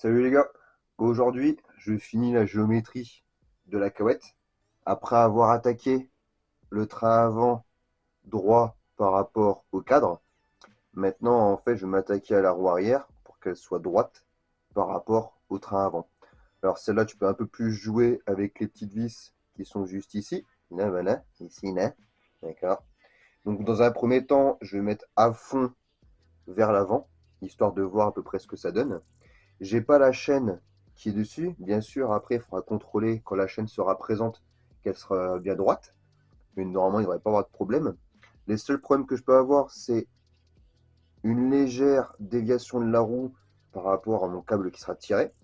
Salut les gars, aujourd'hui je finis la géométrie de la cahouette après avoir attaqué le train avant droit par rapport au cadre. Maintenant en fait je vais m'attaquer à la roue arrière pour qu'elle soit droite par rapport au train avant. Alors celle-là tu peux un peu plus jouer avec les petites vis qui sont juste ici. Là voilà, ici là, d'accord. Donc dans un premier temps je vais mettre à fond vers l'avant, histoire de voir à peu près ce que ça donne. J'ai pas la chaîne qui est dessus. Bien sûr, après, il faudra contrôler quand la chaîne sera présente qu'elle sera bien droite. Mais normalement, il ne devrait pas avoir de problème. Les seuls problèmes que je peux avoir, c'est une légère déviation de la roue par rapport à mon câble qui sera tiré.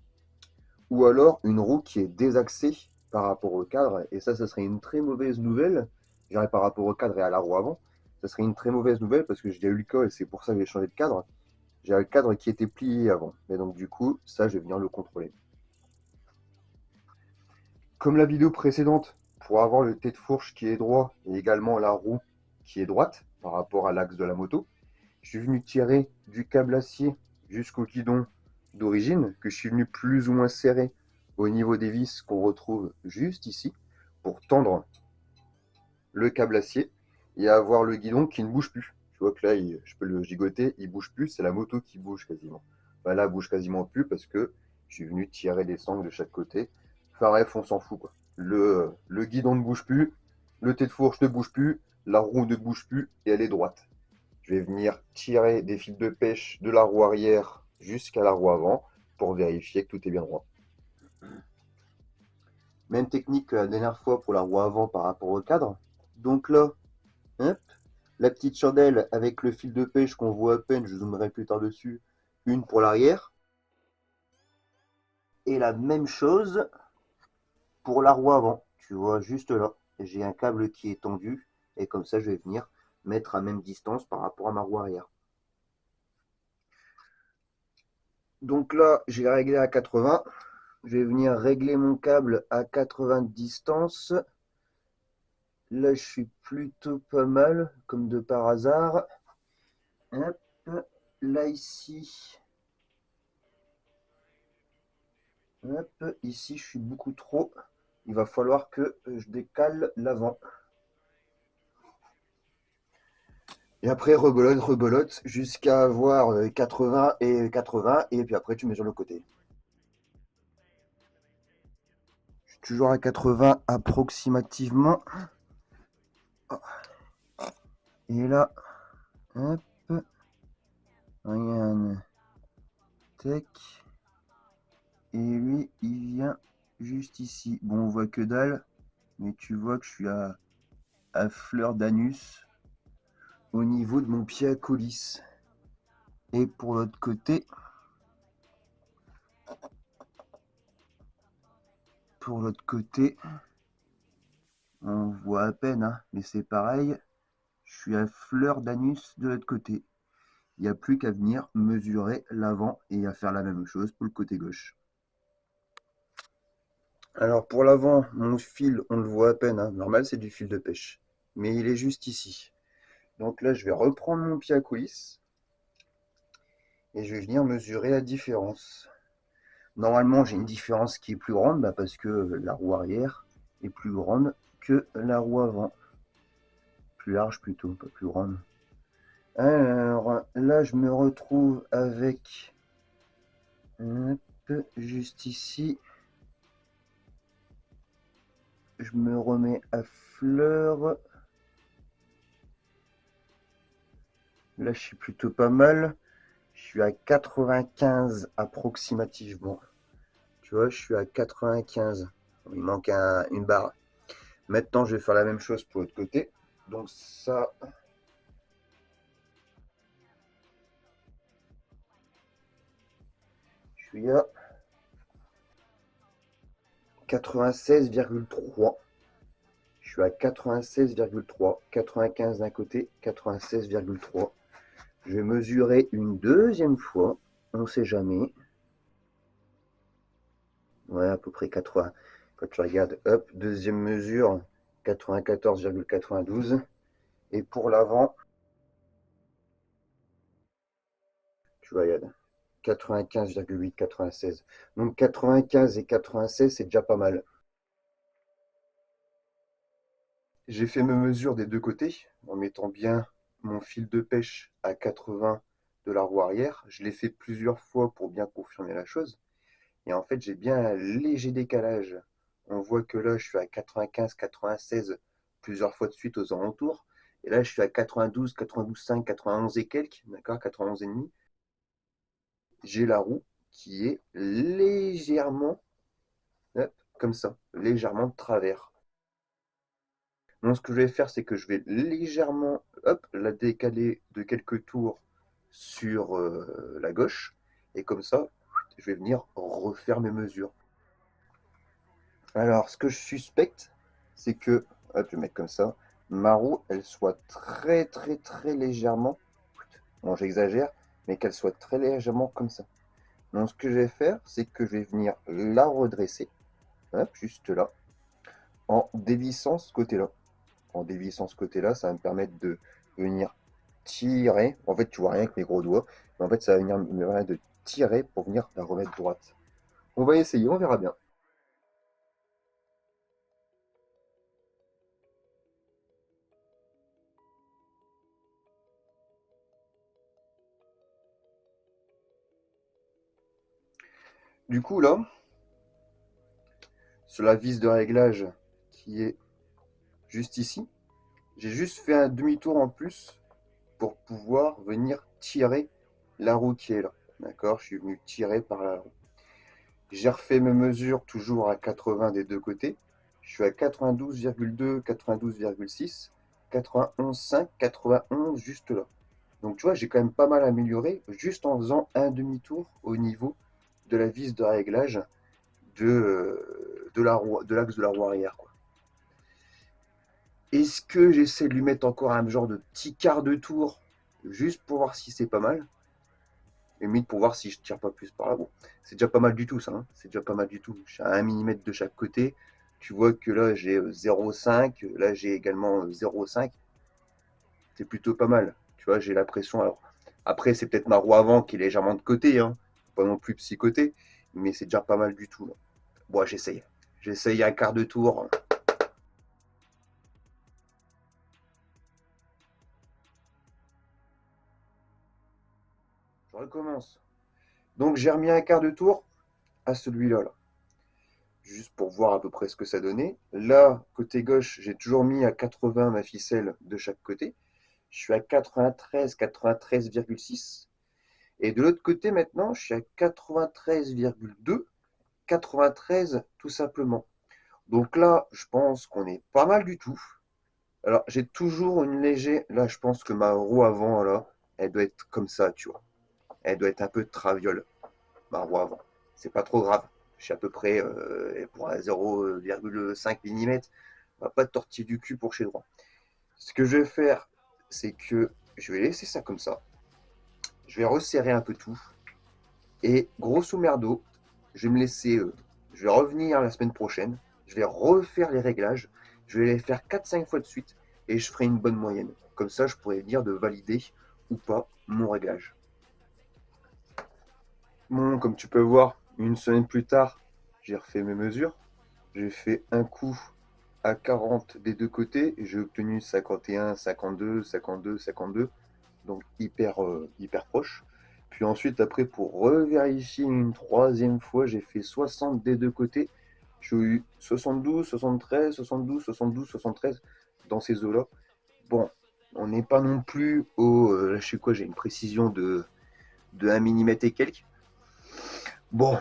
Ou alors une roue qui est désaxée par rapport au cadre. Et ça serait une très mauvaise nouvelle. Je dirais par rapport au cadre et à la roue avant. Ça serait une très mauvaise nouvelle parce que j'ai déjà eu le cas et c'est pour ça que j'ai changé de cadre. J'ai un cadre qui était plié avant. Et donc, du coup, ça, je vais venir le contrôler. Comme la vidéo précédente, pour avoir le tête de fourche qui est droit et également la roue qui est droite par rapport à l'axe de la moto, je suis venu tirer du câble acier jusqu'au guidon d'origine que je suis venu plus ou moins serrer au niveau des vis qu'on retrouve juste ici pour tendre le câble acier et avoir le guidon qui ne bouge plus. Tu vois que là, je peux le gigoter, il bouge plus, c'est la moto qui bouge quasiment. Bah là, elle bouge quasiment plus parce que je suis venu tirer des sangles de chaque côté. Enfin bref, on s'en fout quoi. Le guidon ne bouge plus, le tête de fourche ne bouge plus, la roue ne bouge plus et elle est droite. Je vais venir tirer des fils de pêche de la roue arrière jusqu'à la roue avant pour vérifier que tout est bien droit. Même technique que la dernière fois pour la roue avant par rapport au cadre. Donc là, hop, la petite chandelle avec le fil de pêche qu'on voit à peine, je zoomerai plus tard dessus, une pour l'arrière. Et la même chose pour la roue avant, tu vois, juste là. J'ai un câble qui est tendu et comme ça je vais venir mettre à même distance par rapport à ma roue arrière. Donc là, j'ai réglé à 80. Je vais venir régler mon câble à 80 de distance. Là, je suis plutôt pas mal, comme de par hasard. Hop. Là, ici, hop, ici, je suis beaucoup trop. Il va falloir que je décale l'avant. Et après, rebolote, rebolote, jusqu'à avoir 80 et 80, et puis après, tu mesures le côté. Je suis toujours à 80 approximativement. Et là, hop, regarde, tac. Et lui, il vient juste ici. Bon, on voit que dalle, mais tu vois que je suis à fleur d'anus au niveau de mon pied à coulisse. Et pour l'autre côté, on voit à peine, hein, mais c'est pareil. Je suis à fleur d'anus de l'autre côté. Il n'y a plus qu'à venir mesurer l'avant et à faire la même chose pour le côté gauche. Alors pour l'avant, mon fil, on le voit à peine, hein. Normal, c'est du fil de pêche. Mais il est juste ici. Donc là, je vais reprendre mon pied à coulisse et je vais venir mesurer la différence. Normalement, j'ai une différence qui est plus grande parce que la roue arrière est plus grande que la roue avant. Plus large plutôt, pas plus grande. Alors là, je me retrouve avec juste ici. Je me remets à fleur. Là, je suis plutôt pas mal. Je suis à 95 approximativement. Tu vois, je suis à 95. Il manque une barre. Maintenant, je vais faire la même chose pour l'autre côté. Donc ça, je suis à 96,3. Je suis à 96,3. 95 d'un côté, 96,3. Je vais mesurer une deuxième fois. On ne sait jamais. Ouais, à peu près 80. Quand tu regardes, hop, deuxième mesure, 94,92. Et pour l'avant, tu regardes. 95,8, 96. Donc 95 et 96, c'est déjà pas mal. J'ai fait mes mesures des deux côtés en mettant bien mon fil de pêche à 80 de la roue arrière. Je l'ai fait plusieurs fois pour bien confirmer la chose. Et en fait, j'ai bien un léger décalage. On voit que là, je suis à 95, 96 plusieurs fois de suite aux alentours. Et là, je suis à 92, 92,5, 91 et quelques, d'accord, 91 et demi. J'ai la roue qui est légèrement, hop, comme ça, légèrement de travers. Donc, ce que je vais faire, c'est que je vais légèrement, hop, la décaler de quelques tours sur la gauche. Et comme ça, je vais venir refaire mes mesures. Alors, ce que je suspecte, c'est que, hop, je vais mettre comme ça, ma roue, elle soit très, très, très légèrement, bon, j'exagère, mais qu'elle soit très légèrement comme ça. Donc, ce que je vais faire, c'est que je vais venir la redresser, hop, juste là, en dévissant ce côté-là. En dévissant ce côté-là, ça va me permettre de venir tirer. En fait, tu vois rien avec mes gros doigts, mais en fait, ça va venir me permettre de tirer pour venir la remettre droite. On va essayer, on verra bien. Du coup, là, sur la vis de réglage qui est juste ici, j'ai juste fait un demi-tour en plus pour pouvoir venir tirer la roue qui est là. D'accord? Je suis venu tirer par la roue. J'ai refait mes mesures toujours à 80 des deux côtés. Je suis à 92,2, 92,6, 91,5, 91 juste là. Donc tu vois, j'ai quand même pas mal amélioré juste en faisant un demi-tour au niveau de la vis de réglage de l'axe de la roue arrière, quoi. Est-ce que j'essaie de lui mettre encore un genre de petit quart de tour juste pour voir si c'est pas mal? Limite pour voir si je tire pas plus par là. Bon, c'est déjà pas mal du tout ça, hein. C'est déjà pas mal du tout. Je suis à 1 mm de chaque côté. Tu vois que là j'ai 0,5, là j'ai également 0,5. C'est plutôt pas mal. Tu vois, j'ai la pression. Alors, après, c'est peut-être ma roue avant qui est légèrement de côté, hein. Pas non plus psychoté, mais c'est déjà pas mal du tout, là. Bon, j'essaye. J'essaye un quart de tour. Je recommence. Donc j'ai remis un quart de tour à celui-là, là. Juste pour voir à peu près ce que ça donnait. Là, côté gauche, j'ai toujours mis à 80 ma ficelle de chaque côté. Je suis à 93, 93,6. Et de l'autre côté, maintenant, je suis à 93,2, 93 tout simplement. Donc là, je pense qu'on est pas mal du tout. Alors, j'ai toujours une légère. Là, je pense que ma roue avant, là, elle doit être comme ça, tu vois. Elle doit être un peu traviole, ma roue avant. C'est pas trop grave. Je suis à peu près pour un 0,5 mm. On va pas de tortiller du cul pour chez droit. Ce que je vais faire, c'est que je vais laisser ça comme ça. Je vais resserrer un peu tout. Et grosso merdo, je vais me laisser. Je vais revenir la semaine prochaine. Je vais refaire les réglages. Je vais les faire 4-5 fois de suite. Et je ferai une bonne moyenne. Comme ça, je pourrais dire de valider ou pas mon réglage. Bon, comme tu peux voir, une semaine plus tard, j'ai refait mes mesures. J'ai fait un coup à 40 des deux côtés et j'ai obtenu 51, 52, 52, 52. Donc hyper proche. Puis ensuite, après, pour revérifier une troisième fois, j'ai fait 60 des deux côtés. J'ai eu 72, 73, 72, 72, 73 dans ces eaux-là. Bon, on n'est pas non plus au. Là, je sais quoi, j'ai une précision de 1 mm et quelques. Bon,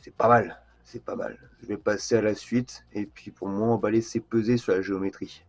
c'est pas mal. C'est pas mal. Je vais passer à la suite. Et puis pour moi, on va laisser peser sur la géométrie.